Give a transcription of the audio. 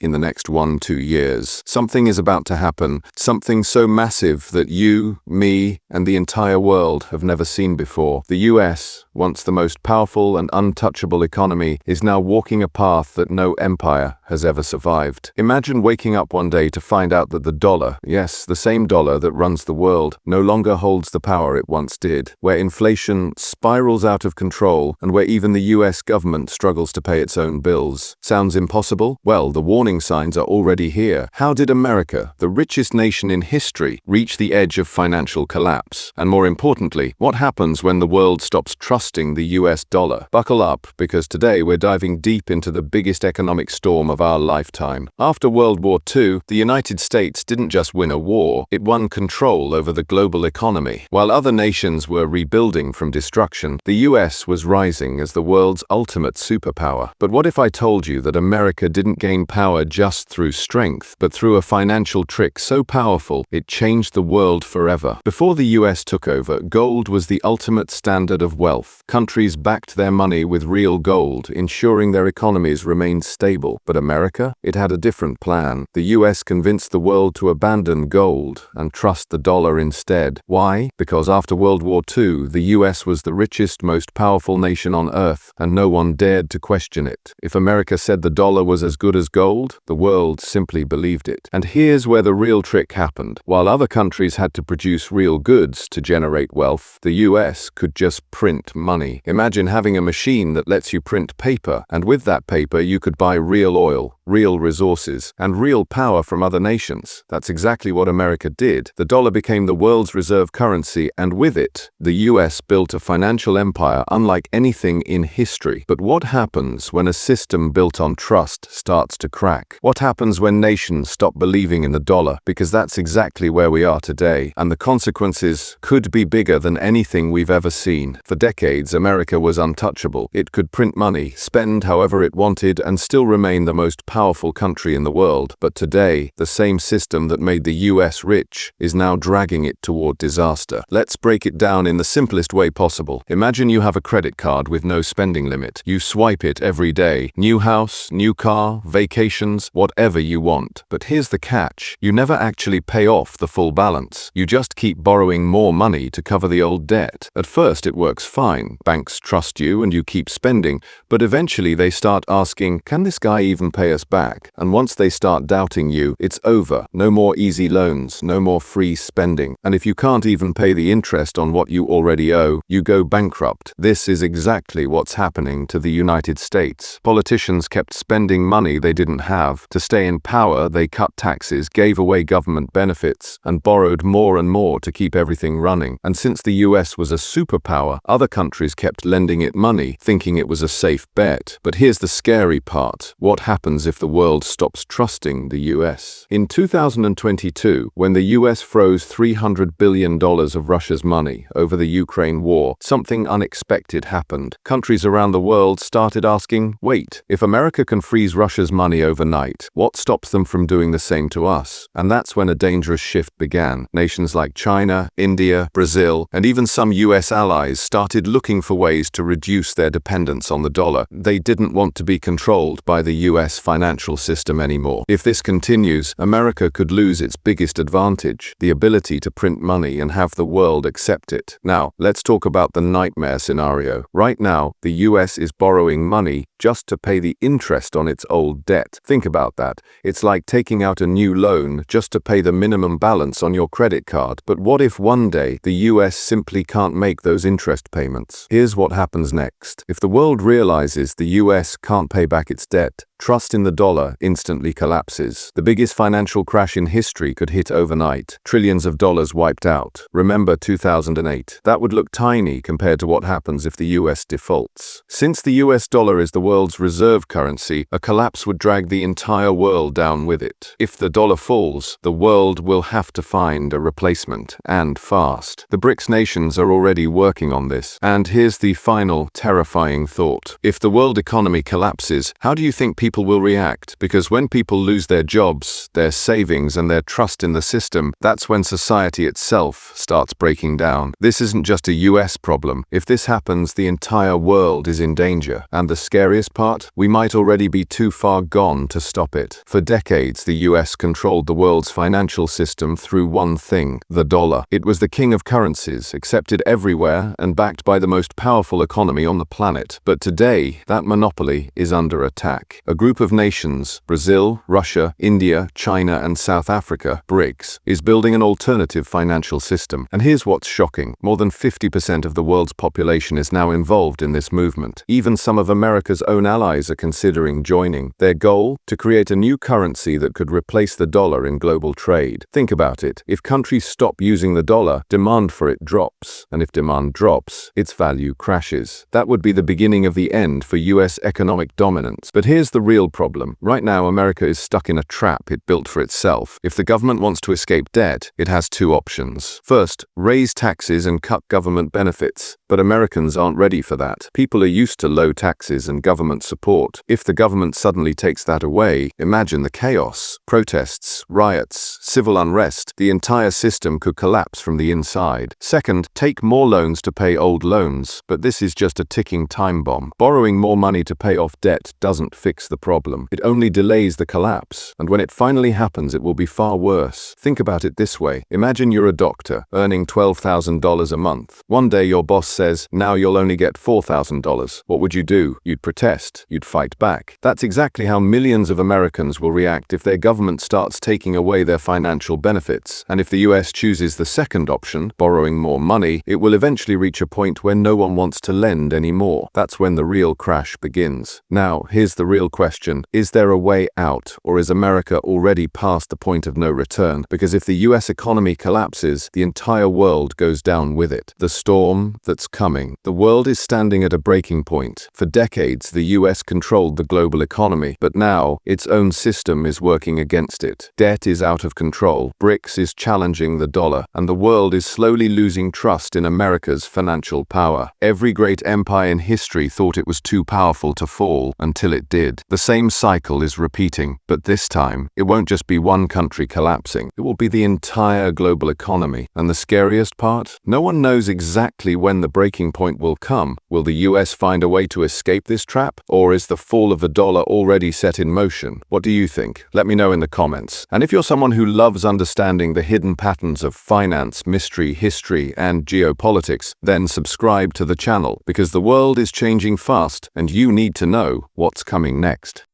in the next 1-2 years. Something is about to happen, something so massive that you, me, and the entire world have never seen before. The US, once the most powerful and untouchable economy, is now walking a path that no empire has ever survived. Imagine waking up one day to find out that the dollar, yes, the same dollar that runs the world, no longer holds the power it once did, where inflation spirals out of control and where even the US government struggles to pay its own bills. Sounds impossible? Well, the warning signs are already here. How did America, the richest nation in history, reach the edge of financial collapse? And more importantly, what happens when the world stops trusting the US dollar? Buckle up, because today we're diving deep into the biggest economic storm of our lifetime. After World War II, the United States didn't just win a war, it won control over the global economy. While other nations were rebuilding from destruction, the US was rising as the world's ultimate superpower. But what if I told you that America didn't gain power just through strength, but through a financial trick so powerful it changed the world forever? Before the US took over, gold was the ultimate standard of wealth. Countries backed their money with real gold, ensuring their economies remained stable. But America? It had a different plan. The US convinced the world to abandon gold and trust the dollar instead. Why? Because after World War II, the US was the richest, most powerful nation on earth, and no one dared to question it. If America said the dollar was as good as gold, the world simply believed it. And here's where the real trick happened. While other countries had to produce real goods to generate wealth, the US could just print money. Imagine having a machine that lets you print paper, and with that paper you could buy real oil, real resources, and real power from other nations. That's exactly what America did. The dollar became the world's reserve currency, and with it, the US built a financial empire unlike anything in history. But what happens when a system built on trust starts to crack? What happens when nations stop believing in the dollar? Because that's exactly where we are today, and the consequences could be bigger than anything we've ever seen. For decades, America was untouchable. It could print money, spend however it wanted, and still remain the most powerful country in the world. But today, the same system that made the US rich is now dragging it toward disaster. Let's break it down in the simplest way possible. Imagine you have a credit card with no spending limit. You swipe it every day. New house, new car, vacations, whatever you want. But here's the catch. You never actually pay off the full balance. You just keep borrowing more money to cover the old debt. At first, it works fine. Banks trust you and you keep spending, but eventually they start asking, can this guy even pay us back? And once they start doubting you, it's over. No more easy loans, no more free spending. And if you can't even pay the interest on what you already owe, you go bankrupt. This is exactly what's happening to the United States. Politicians kept spending money they didn't have. To stay in power, they cut taxes, gave away government benefits, and borrowed more and more to keep everything running. And since the US was a superpower, other countries kept lending it money, thinking it was a safe bet. But here's the scary part. What happens if the world stops trusting the US? In 2022, when the US froze $300 billion of Russia's money over the Ukraine war, something unexpected happened. Countries around the world started asking, wait, if America can freeze Russia's money overnight, what stops them from doing the same to us? And that's when a dangerous shift began. Nations like China, India, Brazil, and even some US allies started looking for ways to reduce their dependence on the dollar. They didn't want to be controlled by the US financial system anymore. If this continues, America could lose its biggest advantage, the ability to print money and have the world accept it. Now, let's talk about the nightmare scenario. Right now, the US is borrowing money just to pay the interest on its old debt. Think about that. It's like taking out a new loan just to pay the minimum balance on your credit card. But what if one day the US simply can't make those interest payments? Here's what happens next. If the world realizes the US can't pay back its debt, trust in the dollar instantly collapses. The biggest financial crash in history could hit overnight. Trillions of dollars wiped out. Remember 2008. That would look tiny compared to what happens if the US defaults. Since the US dollar is the world's reserve currency, a collapse would drag the entire world down with it. If the dollar falls, the world will have to find a replacement, and fast. The BRICS nations are already working on this. And here's the final terrifying thought. If the world economy collapses, how do you think people people will react, because when people lose their jobs, their savings, and their trust in the system, that's when society itself starts breaking down. This isn't just a US problem. If this happens, the entire world is in danger. And the scariest part? We might already be too far gone to stop it. For decades, the US controlled the world's financial system through one thing: the dollar. It was the king of currencies, accepted everywhere and backed by the most powerful economy on the planet. But today, that monopoly is under attack. A group of nations, Brazil, Russia, India, China, and South Africa, BRICS, is building an alternative financial system. And here's what's shocking. More than 50% of the world's population is now involved in this movement. Even some of America's own allies are considering joining. Their goal? To create a new currency that could replace the dollar in global trade. Think about it. If countries stop using the dollar, demand for it drops. And if demand drops, its value crashes. That would be the beginning of the end for US economic dominance. But here's the real problem. Right now, America is stuck in a trap it built for itself. If the government wants to escape debt, it has two options. First, raise taxes and cut government benefits. But Americans aren't ready for that. People are used to low taxes and government support. If the government suddenly takes that away, imagine the chaos. Protests, riots, civil unrest. The entire system could collapse from the inside. Second, take more loans to pay old loans. But this is just a ticking time bomb. Borrowing more money to pay off debt doesn't fix the problem. It only delays the collapse. And when it finally happens, it will be far worse. Think about it this way. Imagine you're a doctor, earning $12,000 a month. One day your boss says, now you'll only get $4,000. What would you do? You'd protest. You'd fight back. That's exactly how millions of Americans will react if their government starts taking away their financial benefits. And if the US chooses the second option, borrowing more money, it will eventually reach a point where no one wants to lend anymore. That's when the real crash begins. Now, here's the real question. Is there a way out, or is America already past the point of no return? Because if the US economy collapses, the entire world goes down with it. The storm that's coming. The world is standing at a breaking point. For decades, the US controlled the global economy, but now its own system is working against it. Debt is out of control. BRICS is challenging the dollar, and the world is slowly losing trust in America's financial power. Every great empire in history thought it was too powerful to fall until it did. The same cycle is repeating, but this time, it won't just be one country collapsing. It will be the entire global economy. And the scariest part? No one knows exactly when the breaking point will come. Will the US find a way to escape this trap? Or is the fall of the dollar already set in motion? What do you think? Let me know in the comments. And if you're someone who loves understanding the hidden patterns of finance, mystery, history, and geopolitics, then subscribe to the channel, because the world is changing fast and you need to know what's coming next.